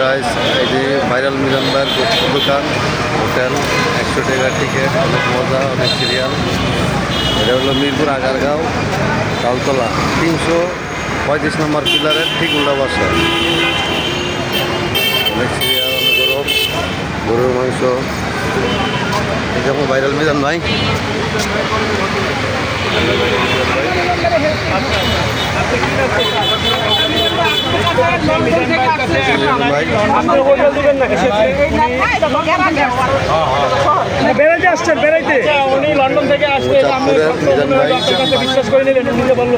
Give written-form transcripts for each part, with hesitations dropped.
Guys, এই যে viral মিলন ভাইয়ের গোস্ত দোকান, হোটেল, 100 টাকা টিকিট, অনেক মজা, অনেক সিরিয়াল। এটা হলো মিরপুর আগারগাঁও তালতলা 335 নম্বর পিলারের ঠিক উল্টা বাসা। অনেক সিরিয়াল, অনেক গরুর মাংস। এই যেমন ভাইরাল মিলন ভাই, বেড়াইতে আসছেন, বেড়াইতে উনি লন্ডন থেকে আসছে। বিশ্বাস করে নিলেন, নিজে বললো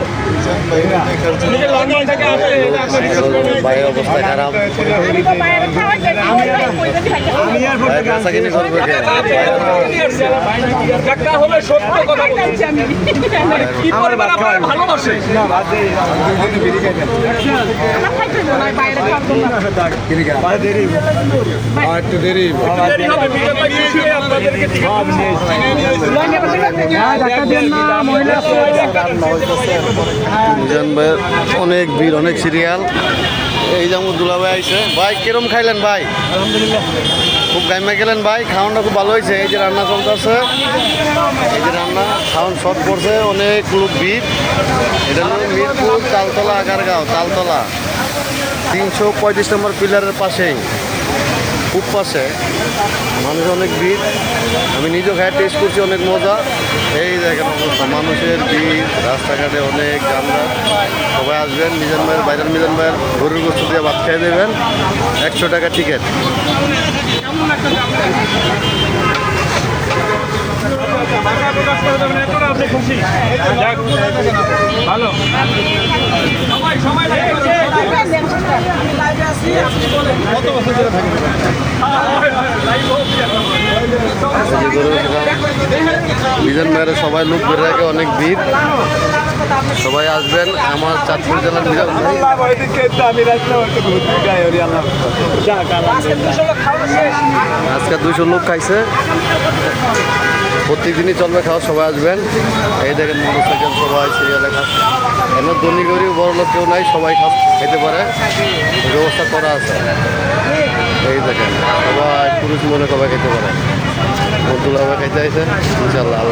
লন্ডন থেকে আসছে। ভাইয়ের অবস্থা খারাপ। হলে সত্য কথা ভালোবাসে একটু দেরি মিজান ভাইয়ের অনেক ভিড়, অনেক সিরিয়াল। এই যেমন দুলা ভাই আইসে। ভাই কিরম খাইলেন ভাই? আলহামদুলিল্লাহ খুব গাইমা গেলেন ভাই, খাওয়ানটা খুব ভালো হয়েছে। এই যে রান্না চলতেছে, এই যে রান্না খাওয়ান শর্ট পড়ছে, অনেক লোক ভিড়। এটা হলো মিরপুর তালতলা আগারগাঁও তালতলা 335 নম্বর পিলারের পাশেই, খুব পাশে। মানুষ অনেক ভিড়, আমি নিজেও খাই টেস্ট করছি, অনেক মজা। এই দেখেন অবস্থা, মানুষের ভিড়, রাস্তাঘাটে অনেক যানজট। সবাই আসবেন, মিজান ভাইয়ের ভাইরাল মিজান ভাইয়ের গরুর গোস্ত দিয়ে ভাত খেয়ে দেবেন, 100 টাকা টিকিট। আপনি খুশি? ভালো কত বছর ধরে থাকবে? মিজান ভাইয়ের সবাই লোক বেড়ে রাখে, অনেক ভিড়। সবাই আসবেন আমার চাঁদপুর জেলার মিজান ভাই। আজকে 200 লোক খাইছে, প্রত্যেকদিনই চলবে খাওয়া। সবাই আসবেন। এই দেখেন মোটরসাইকেল, সবাই সিরিয়ালে খাচ্ছে। এমন ধনী গরিব বড় লোক কেউ নাই, সবাই খেতে পারে, ব্যবস্থা করা আছে। এই দেখেন সবাই পুরুষ মনে সবাই খেতে পারে। দুলা ভাই খাইতে আইছে ইনশাল্লাহ। আল্লাহ